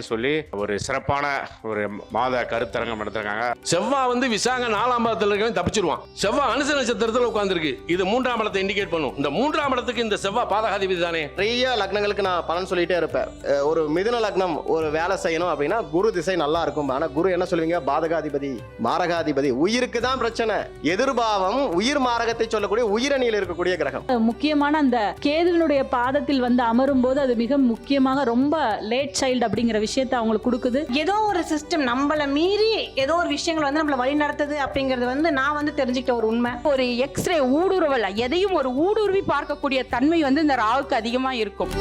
அப்படின்னு சொல்லி ஒரு சிறப்பான ஒரு மாத கருத்தரங்கம் எடுத்திருக்காங்க. செவ்வாய் வந்து விசாக 4ஆம் பாதத்தில் இருக்கவன் தப்பிச்சிருவான். செவ்வாய் அனுச நட்சத்திரத்தில் உட்கார்ந்துருக்கு. இது 3ஆம் இடத்தை இண்டிகேட் பண்ணும். இந்த 3ஆம் இடத்துக்கு இந்த செவ்வாய் பாதகாதிபதி தானே. நிறைய லக்னங்களுக்கு நான் பலன் சொல்லிட்டே இருப்பேன். ஒரு மிதுன லக்னம் ஒரு வேலை செய்யணும் அப்படின்னா குரு திசை நல்லா இருக்கும். ஆனா குரு என்ன சொல்லுவீங்க? பாதகாதிபதி, மாரகாதிபதி. உயிருக்கு தான் பிரச்சனை. எதிர்பாவம் உயிர் மாரகத்தை சொல்லக்கூடிய உயிரணியில் இருக்கக்கூடிய கிரகம். முக்கியமான அந்த கேதுவினுடைய பாதத்தில் வந்து அமரும் போது அது மிக முக்கியமாக ரொம்ப லேட் சைல்டு அப்படிங்கிற விஷயத்தை அவங்களுக்கு கொடுக்குது. ஏதோ ஒரு சிஸ்டம் நம்மள மீறி ஏதோ ஒரு விஷயங்கள் வந்து நம்மள வழி நடத்துது அப்படிங்கிறது வந்து நான் வந்து தெரிஞ்சுக்கிட்ட ஒரு உண்மை. ஒரு எக்ஸ்ரே ஊடுருவல், எதையும் ஒரு ஊடுருவி பார்க்கக்கூடிய தன்மை வந்து இந்த ராகுக்கு அதிகமா இருக்கும்.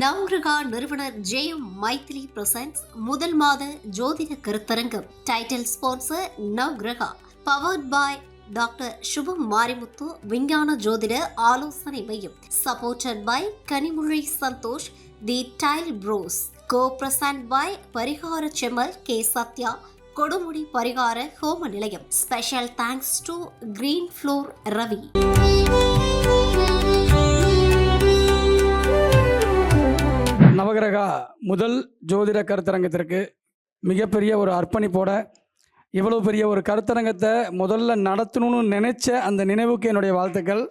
நவ்கிரகா நிறுவனர் ஜெயம் மைத்ரி பிரசன்ஸ் முதல் மாத ஜோதிட கருத்தரங்கம். Title sponsor Navgraha. Powered by doctor Subham Marimuthu விஞ்ஞான ஜோதிட ஆலோசனை மையம். Supported by Kanimozhi Santhosh the tile bros. Co present by பரிகார செம்மல் கே சத்யா கொடுமுடி பரிகார ஹோம நிலையம். Special thanks to green floor Ravi. Navagraha முதல் ஜோதிட கருத்தரங்கத்திற்கு மிகப்பெரிய ஒரு அர்ப்பணிப்போட இவ்வளோ பெரிய ஒரு கருத்தரங்கத்தை முதல்ல நடத்தணும்னு நினைச்ச அந்த நினைவுக்கு என்னுடைய வாழ்த்துக்கள்.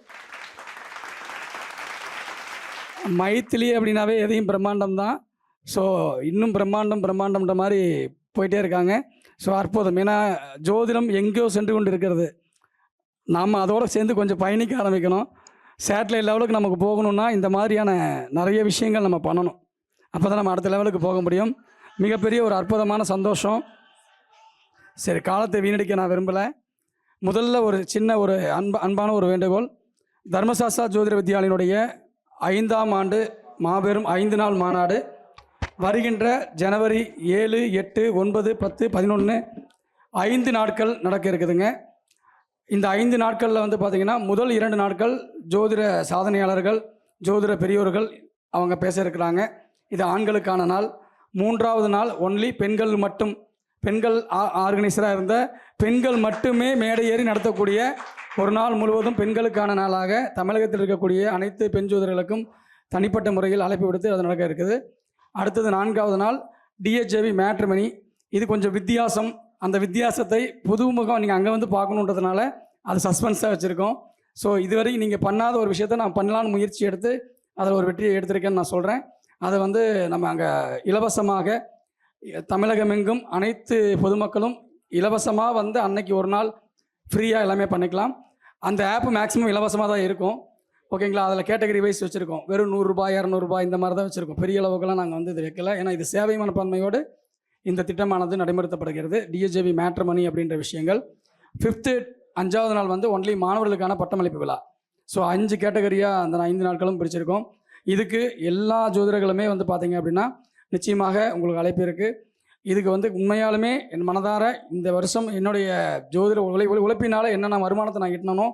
மைத்திலி அப்படின்னாவே எதையும் பிரம்மாண்டம் தான். ஸோ இன்னும் பிரம்மாண்டம்ன்ற மாதிரி போயிட்டே இருக்காங்க. ஸோ அற்புதம். ஏன்னா ஜோதிடம் எங்கேயோ சென்று கொண்டு இருக்கிறது. நாம் அதோடு சேர்ந்து கொஞ்சம் பயணிக்க ஆரம்பிக்கணும். சேட்டலைட் லெவலுக்கு நமக்கு போகணுன்னா இந்த மாதிரியான நிறைய விஷயங்கள் நம்ம பண்ணணும். அப்போ தான் நம்ம அடுத்த லெவலுக்கு போக முடியும். மிகப்பெரிய ஒரு அற்புதமான சந்தோஷம். சரி, காலத்தை வீணடிக்க நான் விரும்பலை. முதல்ல ஒரு சின்ன ஒரு அன்பான ஒரு வேண்டுகோள். தர்மசாஸ்திரா ஜோதிட வித்யாலயினுடைய 5ஆம் ஆண்டு மாபெரும் 5 நாள் மாநாடு வருகின்ற ஜனவரி 7, 8, 9, 10, 11 5 நாட்கள் நடக்க இருக்குதுங்க. இந்த 5 நாட்களில் வந்து பார்த்திங்கன்னா முதல் 2 நாட்கள் ஜோதிட சாதனையாளர்கள், ஜோதிட பெரியோர்கள் அவங்க பேச இருக்கிறாங்க. இது ஆண்களுக்கான நாள். 3ஆவது நாள் ஒன்லி பெண்கள் மட்டும். பெண்கள் ஆர்கனைசராக இருந்த பெண்கள் மட்டுமே மேடை ஏறி நடத்தக்கூடிய ஒரு நாள் முழுவதும் பெண்களுக்கான நாளாக தமிழகத்தில் இருக்கக்கூடிய அனைத்து பெண் ஜோதிடர்களுக்கும் தனிப்பட்ட முறையில் அழைப்பு விடுத்து அது நடக்க இருக்குது. அடுத்தது 4ஆவது நாள் டிஹெச்ஏவி மேட்ரிமனி. இது கொஞ்சம் வித்தியாசம். அந்த வித்தியாசத்தை புதுமுகம் நீங்கள் அங்கே வந்து பார்க்கணுன்றதுனால அது சஸ்பென்ஸாக வச்சுருக்கோம். ஸோ இதுவரை நீங்கள் பண்ணாத ஒரு விஷயத்தை நான் பண்ணலான்னு முயற்சி எடுத்து அதில் ஒரு வெற்றியை எடுத்திருக்கேன்னு நான் சொல்கிறேன். அதை வந்து நம்ம அங்கே இலவசமாக தமிழகமெங்கும் அனைத்து பொதுமக்களும் இலவசமாக வந்து அன்னைக்கு ஒரு நாள் ஃப்ரீயாக எல்லாமே பண்ணிக்கலாம். அந்த ஆப்பு மேக்ஸிமம் இலவசமாக தான் இருக்கும். ஓகேங்களா? அதில் கேட்டகரி வைஸ் வச்சுருக்கோம். வெறும் 100 ரூபாய் 200 ரூபாய் இந்த மாதிரி தான் வச்சுருக்கோம். பெரிய அளவுக்குலாம் நாங்கள் வந்து இது வைக்கல. ஏன்னா இது சேவை மனப்பான்மையோடு இந்த திட்டமானது நடைமுறைப்படுத்தப்படுகிறது. டிஹெச்ஏவி மேட்ரிமனி அப்படின்ற விஷயங்கள். 5th 5ஆவது நாள் வந்து ஒன்லி மாணவர்களுக்கான பட்டமளிப்பு விழா. ஸோ 5 கேட்டகரியாக அந்த 5 நாட்களும் பிரிச்சிருக்கோம். இதுக்கு எல்லா ஜோதிடர்களுமே வந்து பார்த்தீங்க அப்படின்னா நிச்சயமாக உங்களுக்கு அழைப்பு இருக்குது. இதுக்கு வந்து உண்மையாலுமே என் மனதார இந்த வருஷம் என்னுடைய ஜோதிட உழைப்பினால் என்னென்ன வருமானத்தை நான் ஈட்டினனோ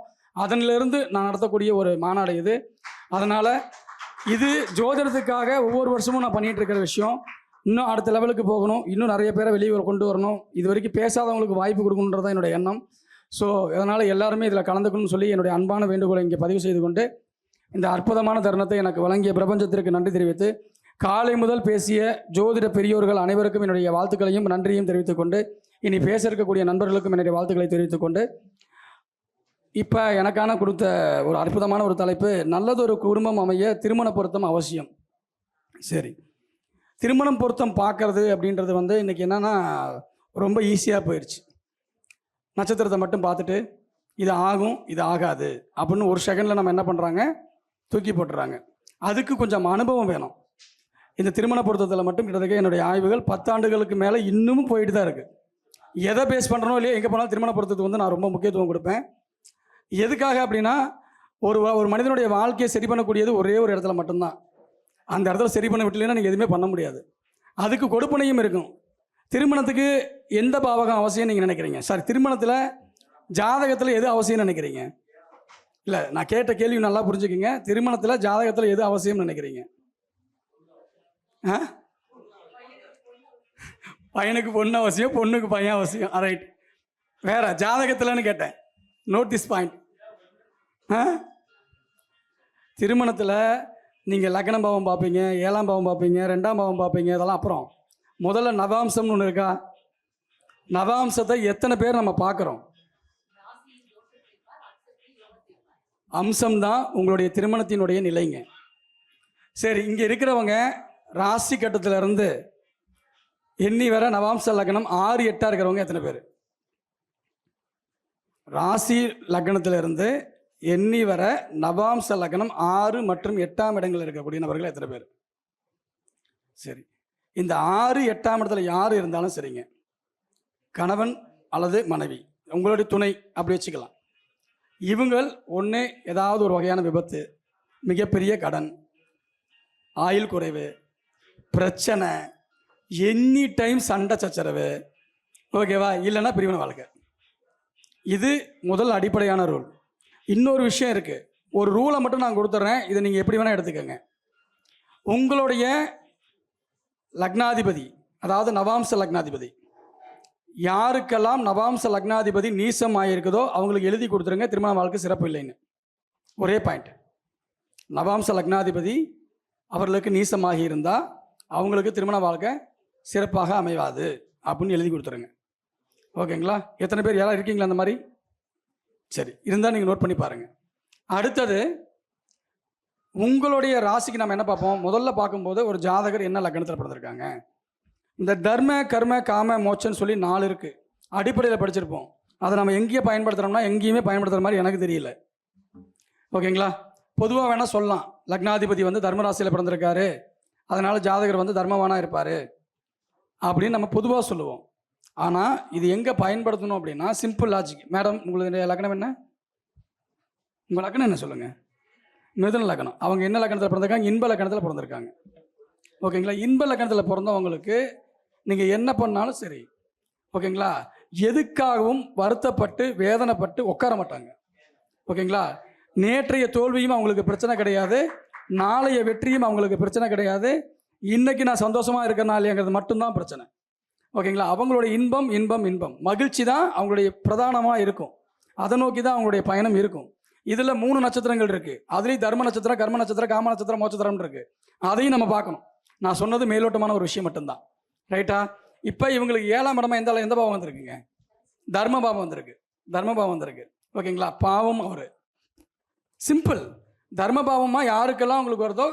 அதனிலிருந்து நான் நடத்தக்கூடிய ஒரு மாநாடு இது. அதனால் இது ஜோதிடத்துக்காக ஒவ்வொரு வருஷமும் நான் பண்ணிகிட்டு இருக்கிற விஷயம். இன்னும் அடுத்த லெவலுக்கு போகணும். இன்னும் நிறைய பேரை வெளியே கொண்டு வரணும். இது வரைக்கும் பேசாதவங்களுக்கு வாய்ப்பு கொடுக்கணுன்றது தான் என்னுடைய எண்ணம். ஸோ அதனால் எல்லாருமே இதில் கலந்துக்கணும்னு சொல்லி என்னுடைய அன்பான வேண்டுகோளை இங்கே பதிவு செய்து கொண்டு இந்த அற்புதமான தருணத்தை எனக்கு வழங்கிய பிரபஞ்சத்திற்கு நன்றி தெரிவித்து காலை முதல் பேசிய ஜோதிட பெரியோர்கள் அனைவருக்கும் என்னுடைய வாழ்த்துக்களையும் நன்றியும் தெரிவித்துக்கொண்டு இனி பேச இருக்கக்கூடிய நண்பர்களுக்கும் என்னுடைய வாழ்த்துக்களை தெரிவித்துக்கொண்டு இப்போ எனக்கான கொடுத்த ஒரு அற்புதமான ஒரு தலைப்பு, நல்லதொரு குடும்பம் அமைய திருமண பொருத்தம் அவசியம். சரி, திருமணம் பொருத்தம் பார்க்கறது அப்படின்றது வந்து இன்றைக்கி என்னென்னா ரொம்ப ஈஸியாக போயிடுச்சு. நட்சத்திரத்தை மட்டும் பார்த்துட்டு இது ஆகும் இது ஆகாது அப்படின்னு ஒரு செகண்டில் நம்ம என்ன பண்ணுறாங்க, தூக்கி போட்டுறாங்க. அதுக்கு கொஞ்சம் அனுபவம் வேணும். இந்த திருமண பொருத்தத்தில் மட்டும் கிட்டத்தட்ட என்னுடைய ஆய்வுகள் 10 ஆண்டுகளுக்கு மேலே இன்னமும் போயிட்டு தான் இருக்குது. எதை பேஸ் பண்ணுறனோ இல்லையோ எங்கே போனாலும் திருமண பொருத்தத்துக்கு வந்து நான் ரொம்ப முக்கியத்துவம் கொடுப்பேன். எதுக்காக அப்படின்னா ஒரு மனிதனுடைய வாழ்க்கையை சரி பண்ணக்கூடியது ஒரே ஒரு இடத்துல மட்டும்தான். அந்த இடத்துல சரி பண்ண விட்டுலைன்னா நீங்கள் எதுவுமே பண்ண முடியாது. அதுக்கு கொடுப்பனையும் இருக்கும். திருமணத்துக்கு எந்த பாவகம் அவசியம் நீங்கள் நினைக்கிறீங்க? சாரி, திருமணத்தில் ஜாதகத்தில் எது அவசியம்னு நினைக்கிறீங்க? இல்லை, நான் கேட்ட கேள்வி நல்லா புரிஞ்சுக்கிங்க. திருமணத்தில் ஜாதகத்தில் எது அவசியம்னு நினைக்கிறீங்க? பையனுக்கு பொண்ணு அவசியம், பொண்ணுக்கு பையன் அவசியம். ரைட். வேற ஜாதகத்தில்னு கேட்டேன். Note this point. திருமணத்தில் நீங்கள் லக்னம் பாவம் பார்ப்பீங்க, 7ஆம் பாவம் பார்ப்பீங்க, 2ஆம் பாவம் பார்ப்பீங்க, இதெல்லாம் அப்புறம். முதல்ல நவாம்சம்னு ஒன்று இருக்கா? நவாம்சத்தை எத்தனை பேர் நம்ம பார்க்குறோம்? அம்சம்தான் உங்களுடைய திருமணத்தினுடைய நிலைங்க. சரி, இங்கே இருக்கிறவங்க ராசி கட்டத்திலிருந்து எண்ணி வர நவாம்ச லக்னம் 6, 8 இருக்கிறவங்க எத்தனை பேர்? ராசி லக்னத்திலிருந்து எண்ணி வர நவாம்ச லக்னம் 6 மற்றும் 8ஆம் இடங்கள் இருக்கக்கூடிய நபர்கள் எத்தனை பேர்? சரி, இந்த 6, 8ஆம் இடத்துல யார் இருந்தாலும் சரிங்க, கணவன் அல்லது மனைவி, உங்களுடைய துணை அப்படி வச்சுக்கலாம். இவங்கள் ஒன்று ஏதாவது ஒரு வகையான விபத்து, மிகப்பெரிய கடன், ஆயுள் குறைவு, பிரச்சனை, எனி டைம் சண்டை சச்சரவு, ஓகேவா, இல்லைன்னா பிரிவினை வாழ்க்கை. இது முதல் அடிப்படையான ரூல். இன்னொரு விஷயம் இருக்குது, ஒரு ரூலை மட்டும் நான் கொடுத்துட்றேன், இதை நீங்கள் எப்படி வேணால் எடுத்துக்கோங்க. உங்களுடைய லக்னாதிபதி, அதாவது நவாம்ச லக்னாதிபதி, யாருக்கெல்லாம் நவாம்ச லக்னாதிபதி நீசம் ஆகியிருக்குதோ அவங்களுக்கு எழுதி கொடுத்துருங்க, திருமண வாழ்க்கை சிறப்பு இல்லைன்னு. ஒரே பாயிண்ட், நவாம்ச லக்னாதிபதி அவர்களுக்கு நீசமாகி இருந்தால் அவங்களுக்கு திருமண வாழ்க்கை சிறப்பாக அமைவாது அப்படின்னு எழுதி கொடுத்துருங்க. ஓகேங்களா? எத்தனை பேர் யாராவது இருக்கீங்களா அந்த மாதிரி? சரி, இருந்தால் நீங்கள் நோட் பண்ணி பாருங்கள். அடுத்தது, உங்களுடைய ராசிக்கு நம்ம என்ன பார்ப்போம்? முதல்ல பார்க்கும்போது ஒரு ஜாதகர் என்ன லக்னத்தில் பிறந்திருக்காங்க. இந்த தர்ம கர்ம காம மோட்சன்னு சொல்லி 4 இருக்குது, அடிப்படையில் படிச்சிருப்போம். அதை நம்ம எங்கேயே பயன்படுத்துகிறோம்னா எங்கேயுமே பயன்படுத்துகிற மாதிரி எனக்கு தெரியல. ஓகேங்களா? பொதுவாக வேணால் சொல்லலாம், லக்னாதிபதி வந்து தர்மராசியில் பிறந்திருக்காரு, அதனால் ஜாதகர் வந்து தர்மவானாக இருப்பார் அப்படின்னு நம்ம பொதுவாக சொல்லுவோம். ஆனால் இது எங்கே பயன்படுத்தணும் அப்படின்னா சிம்பிள் லாஜிக். மேடம், உங்களுடைய லக்னம் என்ன? உங்கள் லக்னம் என்ன சொல்லுங்கள்? மிதுன லக்னம். அவங்க என்ன லக்னத்தில் பிறந்திருக்காங்க? இன்ப லக்னத்தில் பிறந்திருக்காங்க. ஓகேங்களா? இன்ப லக்னத்தில் பிறந்தவங்களுக்கு நீங்கள் என்ன பண்ணாலும் சரி, ஓகேங்களா, எதுக்காகவும் வருத்தப்பட்டு வேதனைப்பட்டு உட்கார மாட்டாங்க. ஓகேங்களா? நேற்றைய தோல்வியும் அவங்களுக்கு பிரச்சனை கிடையாது, நாளைய வெற்றியும் அவங்களுக்கு பிரச்சனை கிடையாது, இன்னைக்கு நான் சந்தோஷமாக இருக்கிறனாலேங்கிறது மட்டும்தான் பிரச்சனை. ஓகேங்களா? அவங்களுடைய இன்பம் இன்பம் இன்பம் மகிழ்ச்சி தான் அவங்களுடைய பிரதானமாக இருக்கும். அதை நோக்கி தான் அவங்களுடைய பயணம் இருக்கும். இதில் 3 நட்சத்திரங்கள் இருக்குது. அதுலேயும் தர்ம நட்சத்திரம், கர்ம நட்சத்திரம், காம நட்சத்திரம், மோட்சத்திரம் இருக்குது. அதையும் நம்ம பார்க்கணும். நான் சொன்னது மேலோட்டமான ஒரு விஷயம் மட்டும்தான். ரைட்டா? இப்போ இவங்களுக்கு 7ஆம் இடமா எந்த பாவம் வந்திருக்குங்க? தர்ம பாவம் வந்திருக்கு. தர்ம பாவம் வந்திருக்கு. ஓகேங்களா? பாவம் அவர் சிம்பிள். தர்ம பாவமாக யாருக்கெல்லாம் உங்களுக்கு வருதோ,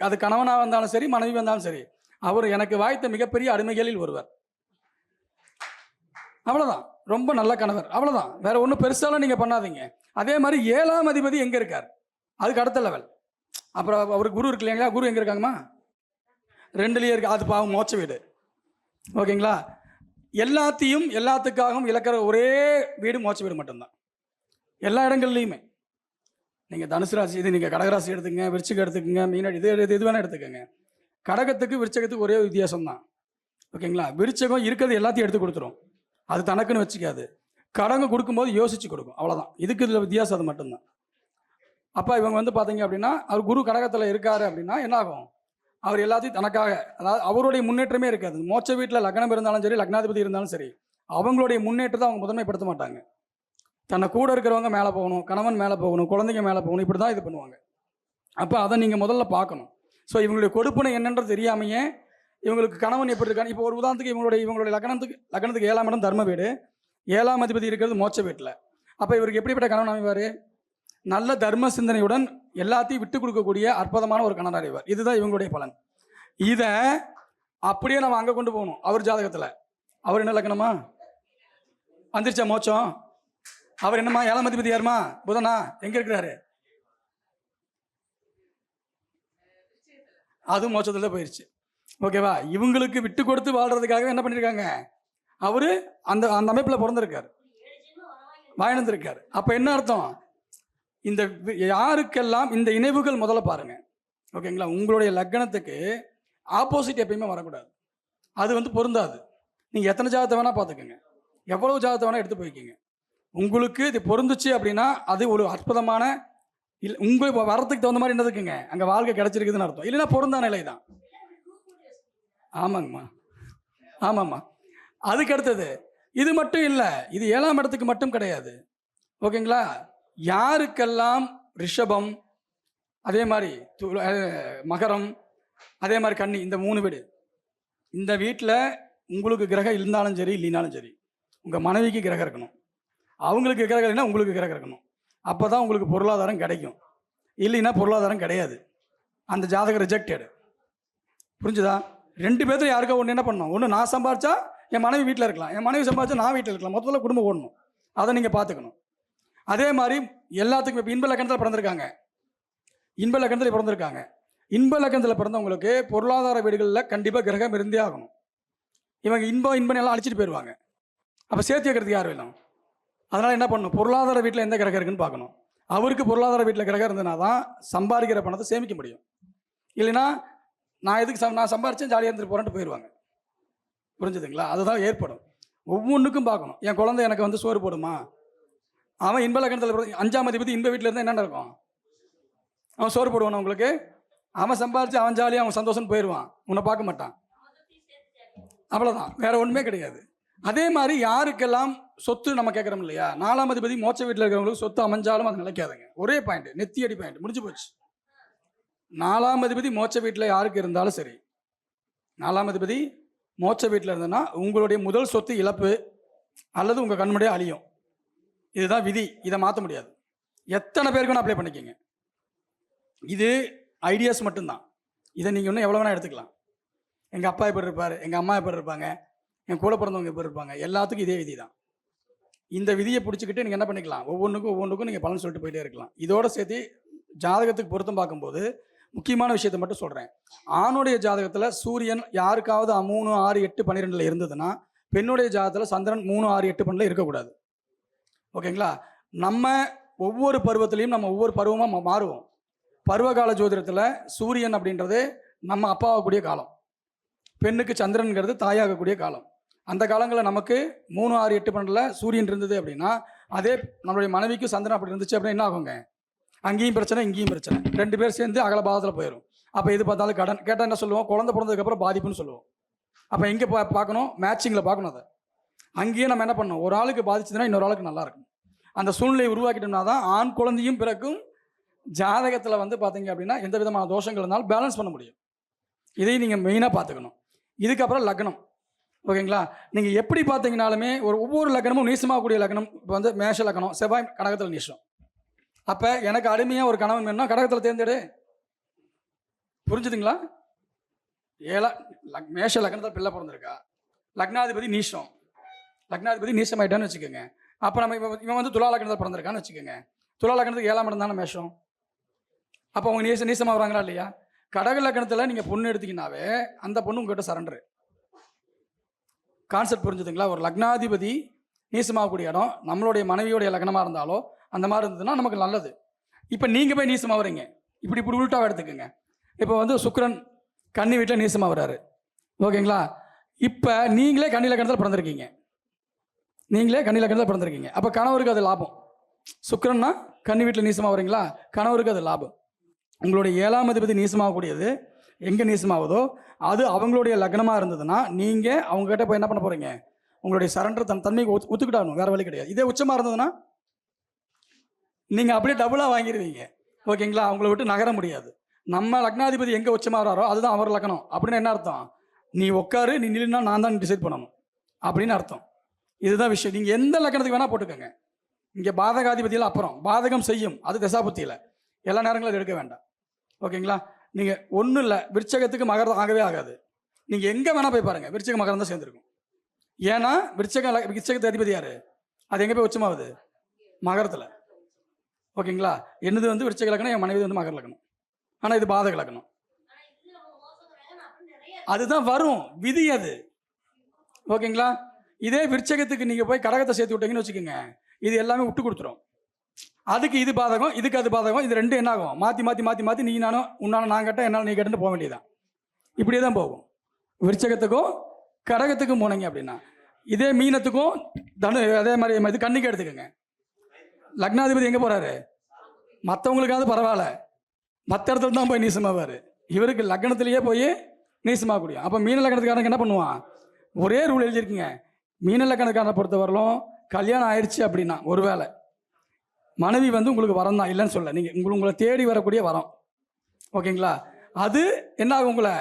அது கணவனாக வந்தாலும் சரி, மனைவி வந்தாலும் சரி, அவர் எனக்கு வாய்த்த மிகப்பெரிய அடிமைகளில் ஒருவர். அவ்வளோதான். ரொம்ப நல்ல கணவர், அவ்வளோதான். வேற ஒன்றும் பெருசாலாம் நீங்கள் பண்ணாதீங்க. அதே மாதிரி 7ஆம் அதிபதி எங்கே இருக்கார்? அதுக்கு அடுத்த லெவல். அப்புறம் அவருக்கு குரு இருக்கு இல்லைங்களா? குரு எங்கே இருக்காங்கம்மா? 2லயே இருக்கு. அது பாவம், மோட்ச வீடு. ஓகேங்களா? எல்லாத்துக்காகவும் இழக்கிற ஒரே வீடு மோட்ச வீடு மட்டும்தான். எல்லா இடங்கள்லையுமே நீங்கள் தனுசு ராசி, இது நீங்கள் கடகராசி எடுத்துக்கங்க, விருச்சிகம் எடுத்துக்கங்க, மீனாடி, இது வேணால் எடுத்துக்கோங்க. கடகத்துக்கு விருச்சகத்துக்கு ஒரே வித்தியாசம் தான். ஓகேங்களா? விருச்சகம் இருக்கிறது எல்லாத்தையும் எடுத்து கொடுத்துரும், அது தனக்குன்னு வச்சுக்காது. கடங்க கொடுக்கும்போது யோசித்து கொடுக்கும், அவ்வளோதான். இதுக்கு இதில் வித்தியாசம் அது மட்டும்தான். அப்போ இவங்க வந்து பார்த்தீங்க அப்படின்னா, அவர் குரு கடகத்தில் இருக்காரு அப்படின்னா என்ன ஆகும்? அவர் எல்லாத்தையும் தனக்காக, அதாவது அவருடைய முன்னேற்றமே இருக்காது. மோட்ச வீட்டில் லக்னம் இருந்தாலும் சரி, லக்னாதிபதி இருந்தாலும் சரி, அவங்களுடைய முன்னேற்றத்தை அவங்க முதன்மைப்படுத்த மாட்டாங்க. தன்னை கூட இருக்கிறவங்க மேலே போகணும், கணவன் மேலே போகணும், குழந்தைங்க மேலே போகணும், இப்படி தான் இது பண்ணுவாங்க. அப்போ அதை நீங்கள் முதல்ல பார்க்கணும். ஸோ இவங்களுடைய கொடுப்பனை என்னன்றது தெரியாமையே இவங்களுக்கு கணவன் எப்படி இருக்கான்னு, இப்போ ஒரு உதாரணத்துக்கு இவங்களுடைய லக்னத்துக்கு 7ஆம் இடம் தர்ம வீடு, 7ஆம் அதிபதி இருக்கிறது மோட்ச வீட்டில். அப்போ இவருக்கு எப்படிப்பட்ட கணவன் அமைவார்? நல்ல தர்ம சிந்தனையுடன் எல்லாத்தையும் விட்டு கொடுக்கக்கூடிய அற்புதமான ஒரு கணவன் அறிவார். இதுதான் இவங்களுடைய பலன். இதை அப்படியே நம்ம அங்கே கொண்டு போகணும். அவர் ஜாதகத்தில் அவர் என்ன லக்னமா வந்துருச்சா? மோட்சம். அவர் என்னம்மா? 7ஆம் அதிபதி யாருமா? புதனா? எங்கே இருக்கிறாரு? அதுவும் மோட்சத்தில் போயிடுச்சு. ஓகேவா? இவங்களுக்கு விட்டு கொடுத்து வாழ்றதுக்காக என்ன பண்ணியிருக்காங்க? அவரு அந்த அமைப்பில் பிறந்திருக்காரு, வாழ்ந்திருக்காரு. அப்போ என்ன அர்த்தம்? இந்த யாருக்கெல்லாம் இந்த இணைவுகள் முதல்ல பாருங்க. ஓகேங்களா? உங்களுடைய லக்னத்துக்கு ஆப்போசிட் எப்பயுமே வரக்கூடாது. அது வந்து பொருந்தாது. நீங்கள் எத்தனை ஜாதகத்தை வேணால் பார்த்துக்கோங்க, எவ்வளவு ஜாதகத்தை வேணால் எடுத்து போய்க்கிங்க. உங்களுக்கு இது பொருந்துச்சு அப்படின்னா அது ஒரு அற்புதமான உங்களுக்கு வரத்துக்கு தகுந்த மாதிரி என்ன இருக்குங்க, அங்கே வாழ்க்கை கிடைச்சிருக்குதுன்னு அர்த்தம். இல்லைன்னா பொருந்தா நிலை தான். ஆமாங்கம்மா, ஆமாம்மா. அதுக்கு அடுத்தது இது மட்டும் இல்லை, இது 7ஆம் இடத்துக்கு மட்டும் கிடையாது. ஓகேங்களா? யாருக்கெல்லாம் ரிஷபம், அதே மாதிரி மகரம், அதே மாதிரி கன்னி, இந்த 3 வீடு. இந்த வீட்டில் உங்களுக்கு கிரகம் இருந்தாலும் சரி இல்லைனாலும் சரி, உங்கள் மனைவிக்கு கிரகம் இருக்கணும், அவங்களுக்கு கிரகம் இல்லைன்னா உங்களுக்கு கிரகம் இருக்கணும். அப்போ தான் உங்களுக்கு பொருளாதாரம் கிடைக்கும். இல்லைன்னா பொருளாதாரம் கிடையாது. அந்த ஜாதகம் ரிஜெக்டடு. புரிஞ்சுதா? 2 பேர்த்துல யாருக்கோ ஒன்று என்ன பண்ணணும், ஒன்று நான் சம்பாரிச்சா என் மனைவி வீட்டில் இருக்கலாம், என் மனைவி சம்பாதிச்சா நான் வீட்டில் இருக்கலாம், மொத்தத்தில் குடும்பம் ஓடணும். அதை நீங்கள் பார்த்துக்கணும். அதே மாதிரி எல்லாத்துக்கும் இப்போ இன்ப லக்கணத்தில் பிறந்திருக்காங்க, இன்ப லக்கணத்தில் பிறந்திருக்காங்க. இன்ப லக்கணத்தில் பிறந்தவங்களுக்கு பொருளாதார வீடுகளில் கண்டிப்பாக கிரகம் இருந்தே ஆகணும். இவங்க இன்பம் எல்லாம் அழிச்சிட்டு போயிடுவாங்க. அப்போ சேர்த்து வைக்கிறதுக்கு யாரும் இல்லை. அதனால் என்ன பண்ணணும், பொருளாதார வீட்டில் எந்த கிரகம் இருக்குன்னு பார்க்கணும். அவருக்கு பொருளாதார வீட்டில் கிரகம் இருந்ததுனா தான் சம்பாதிக்கிற பணத்தை சேமிக்க முடியும். இல்லைன்னா நான் எதுக்கு நான் சம்பாரிச்சேன் ஜாலியாக இருந்துட்டு போகிறேன்ட்டு போயிடுவாங்க. புரிஞ்சுதுங்களா? அதுதான் ஏற்படும். ஒவ்வொன்றுக்கும் பார்க்கணும். என் குழந்தை எனக்கு வந்து சோறு போடுமா, அவன் இன்ப லக்கணத்தில் 5ஆம் அதிபதி இன்ப வீட்டில் இருந்தால் என்ன இருக்கும், அவன் சோறு போடுவான் உங்களுக்கு. அவன் சம்பாரிச்சு அவன் ஜாலியாக அவன் சந்தோஷம் போயிடுவான், உன்னை பார்க்க மாட்டான். அவ்வளோதான், வேற ஒன்றுமே கிடையாது. அதே மாதிரி யாருக்கெல்லாம் சொத்து நம்ம கேட்குறோம் இல்லையா, 4ஆம் அதிபதி மோட்ச வீட்டில் இருக்கிறவங்களுக்கு சொத்து அமைஞ்சாலும் அது நிலைக்காதுங்க. ஒரே பாயிண்ட், நெத்தியடி பாயிண்ட், முடிஞ்சு போச்சு. 4ஆம் அதிபதி மோட்ச வீட்டில் யாருக்கு இருந்தாலும் சரி, 4ஆம் அதிபதி மோட்ச வீட்டில் இருந்ததுன்னா உங்களுடைய முதல் சொத்து இழப்பு அல்லது உங்கள் கண்முடியே அழியும். இதுதான் விதி, இதை மாற்ற முடியாது. எத்தனை பேருக்கு வேணால் அப்ளை பண்ணிக்கோங்க. இது ஐடியாஸ் மட்டும்தான். இதை நீங்கள் இன்னும் எவ்வளோ வேணால் எடுத்துக்கலாம். எங்கள் அப்பா எப்படி இருப்பார், எங்கள் அம்மா எப்படி இருப்பாங்க, என் கூட பிறந்தவங்க எப்படி இருப்பாங்க, எல்லாத்துக்கும் இதே விதி தான். இந்த விதியை பிடிச்சிக்கிட்டு நீங்கள் என்ன பண்ணிக்கலாம், ஒவ்வொன்றுக்கும் நீங்கள் பலன் சொல்லிட்டு போயிட்டே இருக்கலாம். இதோட சேர்த்து ஜாதகத்துக்கு பொருத்தம் பார்க்கும்போது முக்கியமான விஷயத்தை மட்டும் சொல்கிறேன். ஆணுடைய ஜாதகத்தில் சூரியன் யாருக்காவது 3, 6, 8, 12 இருந்ததுன்னா, பெண்ணுடைய ஜாதகத்தில் சந்திரன் 3, 6, 8, 12 இருக்கக்கூடாது. ஓகேங்களா? நம்ம ஒவ்வொரு பருவத்திலையும் நம்ம ஒவ்வொரு பருவமாக மாறுவோம். பருவகால ஜோதிடத்தில் சூரியன் அப்படின்றது நம்ம அப்பாவாகக்கூடிய காலம், பெண்ணுக்கு சந்திரன்கிறது தாயாகக்கூடிய காலம். அந்த காலங்களில் நமக்கு 3, 6, 8, 12 சூரியன் இருந்தது அப்படின்னா, அதே நம்மளுடைய மனைவிக்கு சந்திரன் அப்படி இருந்துச்சு அப்படின்னா என்ன ஆகுங்க, அங்கேயும் பிரச்சனை இங்கேயும் பிரச்சனை, 2 பேர் சேர்ந்து அகலபாதத்தில் போயிடும். அப்போ எது பார்த்தாலும் கடன் கேட்டால் என்ன சொல்லுவோம், குழந்தை பிறந்ததுக்கப்புறம் பாதிப்புன்னு சொல்லுவோம். அப்போ எங்கே பார்க்கணும், மேட்சிங்கில் பார்க்கணும். அதை அங்கேயே நம்ம என்ன பண்ணணும், ஒரு ஆளுக்கு பாதிச்சதுன்னா இன்னொரு ஆளுக்கு நல்லா இருக்கும். அந்த சூழ்நிலையை உருவாக்கிட்டோம்னா தான் ஆண் குழந்தையும் பிறக்கும். ஜாதகத்தில் வந்து பார்த்தீங்க அப்படின்னா எந்த விதமான தோஷங்கள் இருந்தாலும் பேலன்ஸ் பண்ண முடியும். இதையும் நீங்கள் மெயினாக பார்த்துக்கணும். இதுக்கப்புறம் லக்னம். ஓகேங்களா? நீங்கள் எப்படி பார்த்தீங்கனாலுமே ஒவ்வொரு லக்னமும் நீசமாகக்கூடிய லக்னம். இப்போ வந்து மேஷ லக்னம், செவ்வாய் கடகத்தில் நீசம். அப்போ எனக்கு அடிமையாக ஒரு கணவன் வேணும்னா கடகத்தில் தேர்ந்தெடு. புரிஞ்சுதுங்களா? மேஷ லக்னத்தில் பிள்ளை பிறந்திருக்கா, லக்னாதிபதி நீசம், லக்னாதிபதி நீசம் ஆகிட்டான்னு வச்சுக்கோங்க. அப்போ நம்ம இவன் வந்து துலா லக்னத்தில் பிறந்திருக்கான்னு வச்சுக்கோங்க. துலா லக்னத்துக்கு 7ஆம் இடம் தானே மேஷம். அப்போ அவங்க நீசமாக வராங்களா இல்லையா? கடக லக்னத்தில் நீங்கள் பொண்ணு எடுத்தீங்கன்னாவே அந்த பொண்ணு உங்ககிட்ட சரண்டரு. கான்செப்ட் புரிஞ்சுதுங்களா? ஒரு லக்னாதிபதி நீசமாகக்கூடிய இடம் நம்மளுடைய மனைவியோடைய லக்னமாக இருந்தாலோ அந்த மாதிரி இருந்ததுன்னா நமக்கு நல்லது. இப்போ நீங்கள் போய் நீசமாக வரீங்க, இப்படி உள்ட்டாக எடுத்துக்கோங்க. இப்போ வந்து சுக்கிரன் கன்னி வீட்டில் நீசமாக வர்றாரு. ஓகேங்களா? இப்போ நீங்களே கன்னி லக்னத்தில் பிறந்திருக்கீங்க, அப்போ கணவருக்கு அது லாபம். சுக்கிரன்னா கன்னி வீட்டில் நீசமாக வரீங்களா, கணவருக்கு அது லாபம். உங்களுடைய 7ஆம் அதிபதி நீசமாகக்கூடியது எங்கே நீசமாகுதோ அது அவங்களுடைய லக்னமாக இருந்ததுன்னா நீங்கள் அவங்ககிட்ட போய் என்ன பண்ண போகிறீங்க, உங்களுடைய சரண்டர் தன்மைக்கு ஒத்துக்கிட்டாகணும், வேறு வழி கிடையாது. இதே உச்சமாக இருந்ததுன்னா நீங்கள் அப்படியே டபுளாக வாங்கிடுவீங்க. ஓகேங்களா? அவங்கள விட்டு நகர முடியாது. நம்ம லக்னாதிபதி எங்கே உச்சமாக வராரோ அதுதான் அவர் லக்னம். அப்படின்னு என்ன அர்த்தம், நீ உட்காரு, நீ நில்லுன்னா நான் தான் டிசைட் பண்ணணும் அப்படின்னு அர்த்தம். இதுதான் விஷயம். நீங்கள் எந்த லக்னத்துக்கு வேணால் போட்டுக்கோங்க. இங்கே பாதகாதிபதியில் அப்புறம் பாதகம் செய்யும், அது தசாபுத்தியில் எல்லா நேரங்களும் எடுக்க வேண்டாம். ஓகேங்களா? நீங்கள் ஒன்றும் இல்லை, விருச்சகத்துக்கு மகரம் ஆகவே ஆகாது. நீங்கள் எங்கே வேணால் போய் பாருங்கள், விருச்சக மகரம் தான் சேர்ந்துருக்கும். ஏன்னா விருச்சகத்து அதிபதி யார், அது எங்கே போய் உச்சமாகுது, மகரத்தில். ஓகேங்களா? என்னது வந்து விருச்சக லக்னம், என் மனைவி வந்து மகர லக்னம். ஆனால் இது பாதக லக்னம். அதுதான் வரும் விதி அது. ஓகேங்களா? இதே விருச்சகத்துக்கு நீங்கள் போய் கடகத்தை சேர்த்து விட்டீங்கன்னு வச்சுக்கோங்க, இது எல்லாமே விட்டு கொடுத்துரும். அதுக்கு இது பாதகம், இதுக்கு அது பாதகம், இது ரெண்டும் என்ன ஆகும், மாற்றி நீ நானும் உன்னாலும் நான் கேட்டால் என்னால் நீ கேட்டுன்னு போக வேண்டியதான். இப்படியே தான் போகும். விருச்சகத்துக்கும் கடகத்துக்கும் போனீங்க அப்படின்னா. இதே மீனத்துக்கும் அதே மாதிரி இது கன்னிக்கு எடுத்துக்கோங்க. லக்னாதிபதி எங்கே போகிறாரு, மற்றவங்களுக்காவது பரவாயில்ல, மற்ற இடத்துல தான் போய் நீசமாவார். இவருக்கு லக்னத்திலேயே போய் நீசமாக முடியும். அப்போ மீன லக்னத்துக்காரனுக்கு என்ன பண்ணுவான், ஒரே ரூல் எழுதியிருக்குங்க. மீன லக்னத்துக்காரனை பொறுத்தவரையிலும் கல்யாணம் ஆயிடுச்சு அப்படின்னா ஒருவேளை மனைவி வந்து உங்களுக்கு வரம் தான் இல்லைன்னு சொல்ல, நீங்கள் உங்களை தேடி வரக்கூடிய வரம். ஓகேங்களா? அது என்ன ஆகும், உங்களை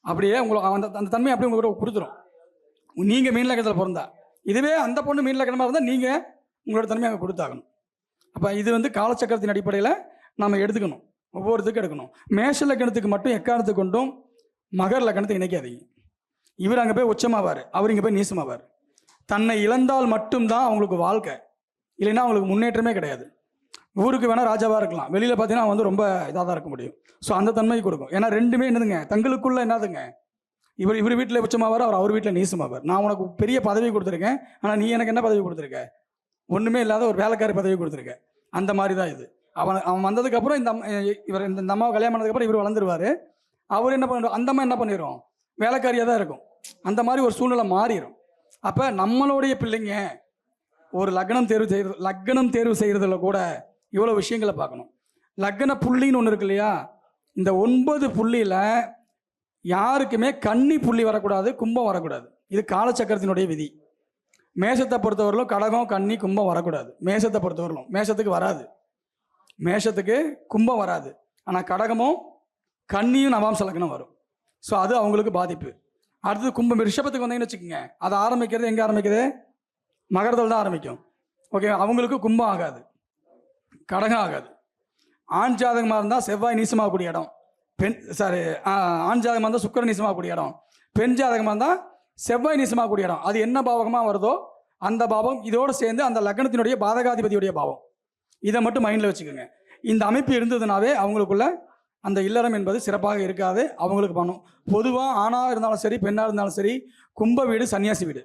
அப்படியே உங்களை அந்த தன்மையை அப்படியே உங்களுக்கு கொடுத்துரும். நீங்கள் மீன் லக்கணத்தில் பிறந்தா. இதுவே அந்த பொண்ணு மீன் லக்கணமாக இருந்தால் நீங்கள் உங்களோட தன்மையை அங்கே கொடுத்தாகணும். அப்போ இது வந்து காலச்சக்கரத்தின் அடிப்படையில் நம்ம எடுத்துக்கணும், ஒவ்வொருத்துக்கும் எடுக்கணும். மேஷ லக்கணத்துக்கு மட்டும் எக்காரணத்தை கொண்டும் மகர் லக்கணத்தை இணைக்காதீங்க. இவர் அங்கே போய் உச்சமாவார், அவர் இங்கே போய் நீசமாவார். தன்னை இழந்தால் மட்டும்தான் அவங்களுக்கு வாழ்க்கை, இல்லைன்னா அவங்களுக்கு முன்னேற்றமே கிடையாது. ஊருக்கு வேணால் ராஜாவாக இருக்கலாம், வெளியில் பார்த்தீங்கன்னா வந்து ரொம்ப இதாக தான் இருக்க முடியும். ஸோ அந்த தன்மையை கொடுக்கும். ஏன்னா ரெண்டுமே என்னதுங்க, தங்களுக்குள்ள என்னதுங்க, இவர் வீட்டில் உச்சமாவார், அவர் வீட்டில் நீசமாவார். நான் உனக்கு பெரிய பதவி கொடுத்துருக்கேன், ஆனால் நீ எனக்கு என்ன பதவி கொடுத்துருக்க, ஒன்றுமே இல்லாத ஒரு வேலைக்காரி பதவி கொடுத்துருக்க. அந்த மாதிரி தான் இது. அவன் வந்ததுக்கப்புறம் இவர் இந்த அம்மாவை கல்யாணம் பண்ணதுக்கப்புறம் இவர் வளர்ந்துருவார். அவர் என்ன பண்ணுறோம், அந்த அம்மா என்ன பண்ணிடும், வேலைக்காரியாக தான் இருக்கும். அந்த மாதிரி ஒரு சூழ்நிலை மாறிடும். அப்போ நம்மளுடைய பிள்ளைங்க ஒரு லக்னம் தேர்வு செய்கிறதுல கூட இவ்வளோ விஷயங்களை பார்க்கணும். லக்ன புள்ளின்னு ஒன்று இருக்கு இல்லையா, இந்த 9 புள்ளியில் யாருக்குமே கன்னி புள்ளி வரக்கூடாது, கும்பம் வரக்கூடாது. இது காலச்சக்கரத்தினுடைய விதி. மேஷத்தை பொறுத்தவரையிலும் கடகம், கன்னி, கும்பம் வரக்கூடாது. மேஷத்தை பொறுத்தவரையிலும் மேஷத்துக்கு வராது, மேஷத்துக்கு கும்பம் வராது. ஆனால் கடகமும் கன்னியும் நவாம்ச லக்னம் வரும். ஸோ அது அவங்களுக்கு பாதிப்பு. அடுத்தது கும்பம், ரிஷபத்துக்கு வந்தீங்கன்னு வச்சுக்கோங்க, அது ஆரம்பிக்கிறது எங்கே ஆரம்பிக்குது, மகரத்தில் தான் ஆரம்பிக்கும். ஓகே, அவங்களுக்கு கும்பம் ஆகாது, கடகம் ஆகாது. ஆண் ஜாதகமாக இருந்தால் செவ்வாய் நீசமாகக்கூடிய இடம், ஆண் ஜாதகமாக இருந்தால் சுக்கிரன் நீசமாகக்கூடிய இடம், பெண் ஜாதகமாக இருந்தால் செவ்வாய் நீசமாகக்கூடிய இடம். அது என்ன பாவகமாக வருதோ அந்த பாவம் இதோடு சேர்ந்து அந்த லக்னத்தினுடைய பாதகாதிபதியுடைய பாவம். இதை மட்டும் மைண்டில் வச்சுக்கோங்க. இந்த அமைப்பு இருந்ததுனாவே அவங்களுக்குள்ள அந்த இல்லறம் என்பது சிறப்பாக இருக்காது. அவங்களுக்கு பண்ணும். பொதுவாக ஆணாக இருந்தாலும் சரி, பெண்ணாக இருந்தாலும் சரி, கும்ப வீடு சன்னியாசி வீடு.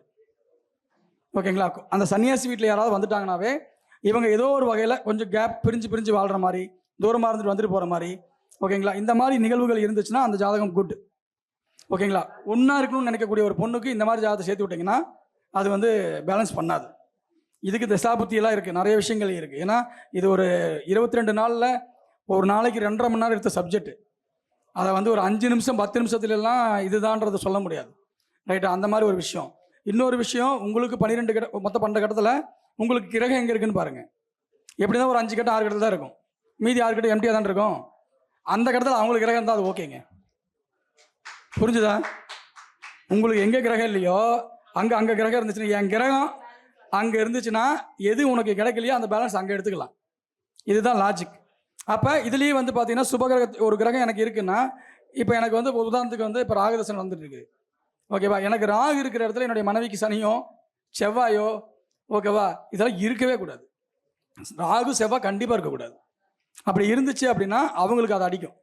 ஓகேங்களா? அந்த சன்னியாசி வீட்டில் யாராவது வந்துட்டாங்கனாவே இவங்க ஏதோ ஒரு வகையில் கொஞ்சம் கேப் பிரிஞ்சு வாழ்கிற மாதிரி, தூரமாக இருந்துட்டு வந்துட்டு போகிற மாதிரி, ஓகேங்களா, இந்த மாதிரி நிகழ்வுகள் இருந்துச்சுன்னா அந்த ஜாதகம் குட். ஓகேங்களா? ஒன்றா இருக்கணும்னு நினைக்கக்கூடிய ஒரு பொண்ணுக்கு இந்த மாதிரி ஜாதகத்தை சேர்த்து விட்டிங்கன்னா அது வந்து பேலன்ஸ் பண்ணாது. இதுக்கு தசாபுத்தியெல்லாம் இருக்குது, நிறைய விஷயங்கள் இருக்குது. ஏன்னா இது ஒரு 22 நாளில் ஒரு நாளைக்கு 2.5 மணி நேரம் எடுத்த சப்ஜெக்ட். அதை வந்து ஒரு 5 நிமிஷம் 10 நிமிஷத்துலலாம் இதுதான்றதை சொல்ல முடியாது. ரைட்டா? அந்த மாதிரி ஒரு விஷயம். இன்னொரு விஷயம், உங்களுக்கு 12 மொத்தம் 12 கட்டத்தில் உங்களுக்கு கிரகம் எங்கே இருக்குன்னு பாருங்கள். எப்படி தான் ஒரு 5 கட்டம் 6 கட்டத்தில் தான் இருக்கும், மீதி 6 கட்டம் எம்டியாக தான் இருக்கும். அந்த கட்டத்தில் அவங்களுக்கு கிரகம் இருந்தால் அது ஓகேங்க. புரிஞ்சுதா? உங்களுக்கு எங்கே கிரகம் இல்லையோ அங்கே கிரகம் இருந்துச்சுன்னா, என் கிரகம் அங்கே இருந்துச்சுன்னா எது உனக்கு கிடைக்கலையோ அந்த பேலன்ஸ் அங்கே எடுத்துக்கலாம். இதுதான் லாஜிக். அப்போ இதுலேயே வந்து பார்த்தீங்கன்னா சுபகிரக ஒரு கிரகம் எனக்கு இருக்குன்னா, இப்போ எனக்கு வந்து உதாரணத்துக்கு வந்து இப்போ ராகுதசன் வந்துட்டு இருக்கு. ஓகேவா? எனக்கு ராகு இருக்கிற இடத்துல என்னுடைய மனைவிக்கு சனியோ செவ்வாயோ, ஓகேவா, இதெல்லாம் இருக்கவே கூடாது. ராகு செவ்வாய் கண்டிப்பாக இருக்கக்கூடாது. அப்படி இருந்துச்சு அப்படின்னா அவங்களுக்கு அதை அடிக்கும்.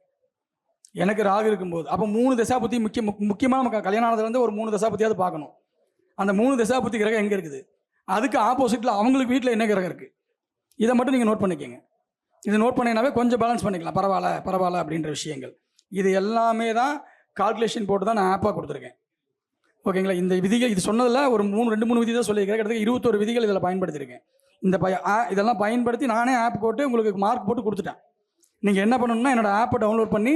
எனக்கு ராகு இருக்கும்போது அப்போ 3 தசாபுத்தி முக்கியமாக நம்ம கல்யாணம் ஆனதுலேருந்து ஒரு 3 தசாபுத்தியாவது பார்க்கணும். அந்த 3 தசாபுத்தி கிரகம் எங்கே இருக்குது, அதுக்கு ஆப்போசிட்டில் அவங்களுக்கு வீட்டில் என்ன கிரகம் இருக்குது, இதை மட்டும் நீங்கள் நோட் பண்ணிக்கோங்க. இது நோட் பண்ணிங்கனாவே கொஞ்சம் பேலன்ஸ் பண்ணிக்கலாம். பரவாயில்ல அப்படின்ற விஷயங்கள் இது எல்லாமே தான் கால்குலேஷன் போட்டு தான் நான் ஆப்பாக கொடுத்துருக்கேன். ஓகேங்களா? இந்த விதிகள் இது சொன்னதில் ஒரு 2-3 விதி தான் சொல்லியிருக்கேன். கிட்டத்தட்ட 21 விதிகள் இதில் பயன்படுத்தியிருக்கேன். இதெல்லாம் பயன்படுத்தி நானே ஆப் போட்டு உங்களுக்கு மார்க் போட்டு கொடுத்துட்டேன். நீங்கள் என்ன பண்ணணும்னா என்னோடய ஆப்பை டவுன்லோட் பண்ணி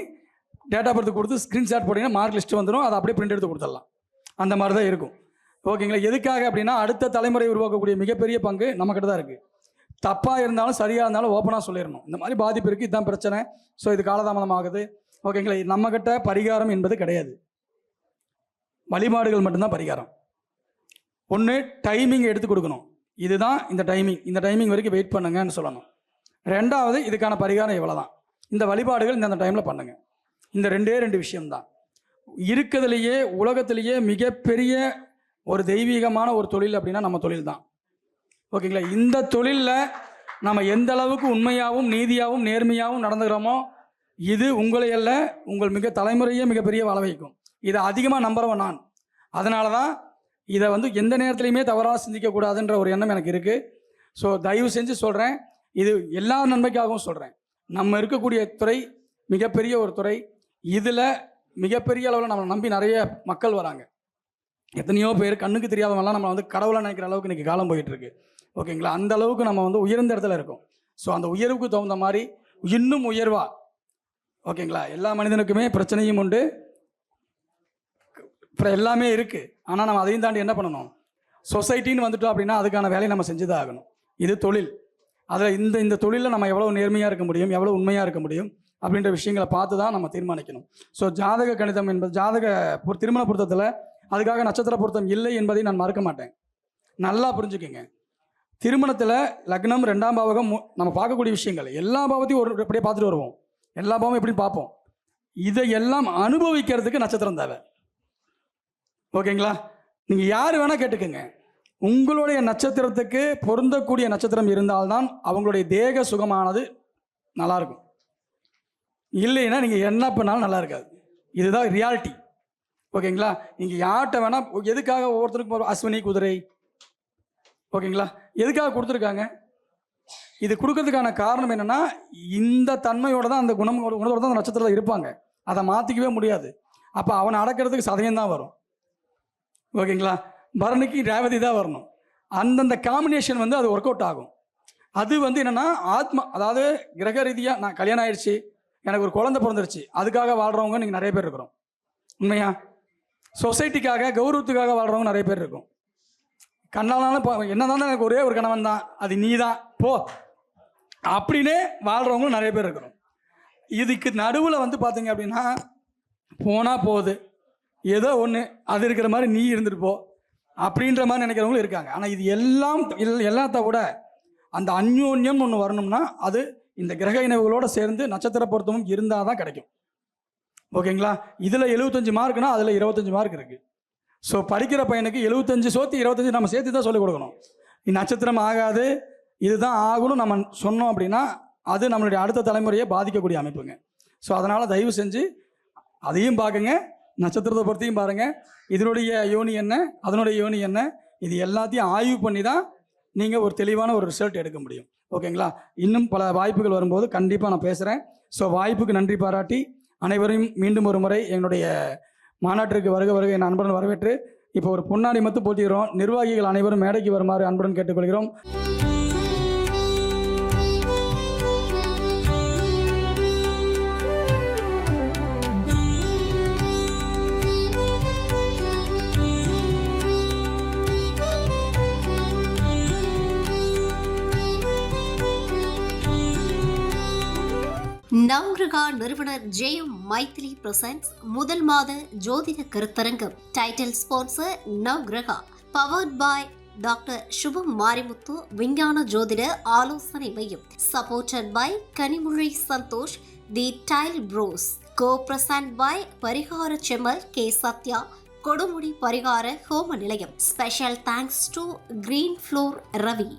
டேட்டா பர்த் கொடுத்து ஸ்க்ரீன்ஷாட் போட்டிங்கன்னா மார்க் லிஸ்ட்டு வந்துடும். அதை அப்படியே பிரிண்ட் எடுத்து கொடுத்துடலாம். அந்த மாதிரி தான் இருக்கும். ஓகேங்களா? எதுக்காக அப்படின்னா அடுத்த தலைமுறை உருவாக்கக்கூடிய மிகப்பெரிய பங்கு நம்மக்கிட்ட தான் இருக்குது. தப்பாக இருந்தாலும் சரியாக இருந்தாலும் ஓப்பனாக சொல்லிடணும். இந்த மாதிரி பாதிப்பு இருக்குது, இதுதான் பிரச்சனை, ஸோ இது காலதாமதம் ஆகுது. ஓகேங்களா? நம்மக்கிட்ட பரிகாரம் என்பது கிடையாது, வழிபாடுகள் மட்டும்தான் பரிகாரம். ஒன்று டைமிங் எடுத்து கொடுக்கணும், இதுதான் இந்த டைமிங் வரைக்கும் வெயிட் பண்ணுங்கன்னு சொல்லணும். 2வது இதுக்கான பரிகாரம் இவ்வளோ தான், இந்த வழிபாடுகள் இந்த டைமில் பண்ணுங்க. இந்த 2 விஷயம்தான் இருக்கிறதுலையே உலகத்திலேயே மிகப்பெரிய ஒரு தெய்வீகமான ஒரு தொழில் அப்படின்னா நம்ம தொழில் தான். ஓகேங்களா? இந்த தொழிலில் நம்ம எந்த அளவுக்கு உண்மையாகவும் நீதியாகவும் நேர்மையாகவும் நடந்துக்கிறோமோ இது உங்களை அல்ல உங்கள் தலைமுறையே மிகப்பெரிய வாழ வைக்கும். இதை அதிகமாக நம்புறவன் நான். அதனால தான் இதை வந்து எந்த நேரத்துலையுமே தவறாக சிந்திக்கக்கூடாதுன்ற ஒரு எண்ணம் எனக்கு இருக்குது. ஸோ தயவு செஞ்சு சொல்கிறேன், இது எல்லா நன்மைக்காகவும் சொல்கிறேன். நம்ம இருக்கக்கூடிய துறை மிகப்பெரிய ஒரு துறை. இதில் மிகப்பெரிய அளவில் நம்மளை நம்பி நிறைய மக்கள் வராங்க. எத்தனையோ பேர் கண்ணுக்கு தெரியாதவங்கலாம் நம்ம வந்து கடவுளாக நினைக்கிற அளவுக்கு இன்றைக்கி காலம் போயிட்டுருக்கு. ஓகேங்களா? அந்த அளவுக்கு நம்ம வந்து உயர்ந்த இடத்துல இருக்கோம். ஸோ அந்த உயர்வுக்கு தகுந்த மாதிரி இன்னும் உயர்வா, ஓகேங்களா, எல்லா மனிதனுக்குமே பிரச்சனையும் உண்டு, எல்லாமே இருக்குது. ஆனால் நம்ம அதையும் தாண்டி என்ன பண்ணணும், சொசைட்டின்னு வந்துட்டோம் அப்படின்னா அதுக்கான வேலையை நம்ம செஞ்சு தான் ஆகணும். இது தொழில். அதில் இந்த தொழிலில் நம்ம எவ்வளோ நேர்மையாக இருக்க முடியும், எவ்வளோ உண்மையாக இருக்க முடியும், அப்படின்ற விஷயங்களை பார்த்து தான் நம்ம தீர்மானிக்கணும். ஸோ ஜாதக கணிதம் என்பது திருமண பொருத்தத்தில் அதுக்காக நட்சத்திர பொருத்தம் இல்லை என்பதை நான் மறுக்க மாட்டேன். நல்லா புரிஞ்சுக்கோங்க. திருமணத்தில் லக்னம் 2ஆம் பாவகம் நம்ம பார்க்கக்கூடிய விஷயங்கள் எல்லா பாவத்தையும் அப்படியே பார்த்துட்டு வருவோம். எல்லா பாவமும் எப்படி பார்ப்போம். இதையெல்லாம் அனுபவிக்கிறதுக்கு நட்சத்திரம் தேவை. ஓகேங்களா? நீங்கள் யார் வேணால் கேட்டுக்கோங்க. உங்களுடைய நட்சத்திரத்துக்கு பொருந்தக்கூடிய நட்சத்திரம் இருந்தால்தான் அவங்களுடைய தேக சுகமானது நல்லாயிருக்கும். இல்லைன்னா நீங்கள் என்ன பண்ணாலும் நல்லா இருக்காது. இதுதான் ரியாலிட்டி. ஓகேங்களா? நீங்கள் யார்கிட்ட வேணால் எதுக்காக ஒவ்வொருத்தருக்கும் அஸ்வினி குதிரை ஓகேங்களா எதுக்காக கொடுத்துருக்காங்க? இது கொடுக்கறதுக்கான காரணம் என்னென்னா இந்த தன்மையோடு தான் அந்த குணத்தோட தான் அந்த நட்சத்திரத்தில் இருப்பாங்க. அதை மாற்றிக்கவே முடியாது. அப்போ அவனை அடக்கிறதுக்கு சதயம் தான் வரும். ஓகேங்களா? பரணிக்கு ரேவதி தான் வரணும். அந்தந்த காம்பினேஷன் வந்து அது ஒர்க் அவுட் ஆகும். அது வந்து என்னென்னா ஆத்மா, அதாவது கிரக ரீதியாக நான் கல்யாணம் ஆயிடுச்சு, எனக்கு ஒரு குழந்தை பிறந்துருச்சு, அதுக்காக வாழ்கிறவங்க நீங்கள் நிறைய பேர் இருக்கிறோம். உண்மையா? சொசைட்டிக்காக கௌரவத்துக்காக வாழ்கிறவங்க நிறைய பேர் இருக்கும். கண்ணாலும் என்ன தான் எனக்கு ஒரே ஒரு கணவன் தான், அது நீ தான் போ அப்படின்னே வாழ்கிறவங்களும் நிறைய பேர் இருக்கிறோம். இதுக்கு நடுவில் வந்து பார்த்தீங்க அப்படின்னா போனால் போகுது, ஏதோ ஒன்று அது இருக்கிற மாதிரி நீ இருந்துட்டு போ அப்படின்ற மாதிரி நினைக்கிறவங்களும் இருக்காங்க. ஆனால் இது எல்லாத்த விட அந்த அந்யோன்யம் ஒன்று வரணும்னா அது இந்த கிரக இணைவுகளோடு சேர்ந்து நட்சத்திர பொருத்தமும் இருந்தால் தான் கிடைக்கும். ஓகேங்களா? இதில் 75 மார்க்குனா அதில் 25 மார்க் இருக்குது. ஸோ படிக்கிற பையனுக்கு 75 சோத்தி 25 நம்ம சேர்த்து தான் சொல்லிக் கொடுக்கணும். நட்சத்திரம் ஆகாது, இதுதான் ஆகணும் நம்ம சொன்னோம் அப்படின்னா அது நம்மளுடைய அடுத்த தலைமுறையை பாதிக்கக்கூடிய அமைப்புங்க. ஸோ அதனால் தயவு செஞ்சு அதையும் பார்க்குங்க, நட்சத்திரத்தை பொறுத்தையும் பாருங்கள். இதனுடைய யோனி என்ன, அதனுடைய யோனி என்ன, இது எல்லாத்தையும் ஆய்வு பண்ணி தான் நீங்கள் ஒரு தெளிவான ஒரு ரிசல்ட் எடுக்க முடியும். ஓகேங்களா? இன்னும் பல வாய்ப்புகள் வரும்போது கண்டிப்பாக நான் பேசுகிறேன். ஸோ வாய்ப்புக்கு நன்றி பாராட்டி அனைவரையும் மீண்டும் ஒரு முறை என்னுடைய மாநாட்டிற்கு வருக என் அன்புடன் வரவேற்று இப்போ ஒரு பொன்னாடி மட்டும் போட்டிக்கிறோம். நிர்வாகிகள் அனைவரும் மேடைக்கு வருமாறு அன்புடன் கேட்டுக்கொள்கிறோம். நவ்கிரகா நிறுவனர் ஜெயம் மைத்திலி பிரசன்ஸ் முதல் மாத ஜோதிட கருத்தரங்கம். Title sponsor Navgraha. Powered by doctor Subham Marimuthu விஞ்ஞான ஜோதிட ஆலோசனை மையம். Supported by Kanimozhi Santhosh the tile bros. Co present by பரிகார செம்மல் கே சத்யா கொடுமுடி பரிகார ஹோம நிலையம். Special thanks to green floor Ravi.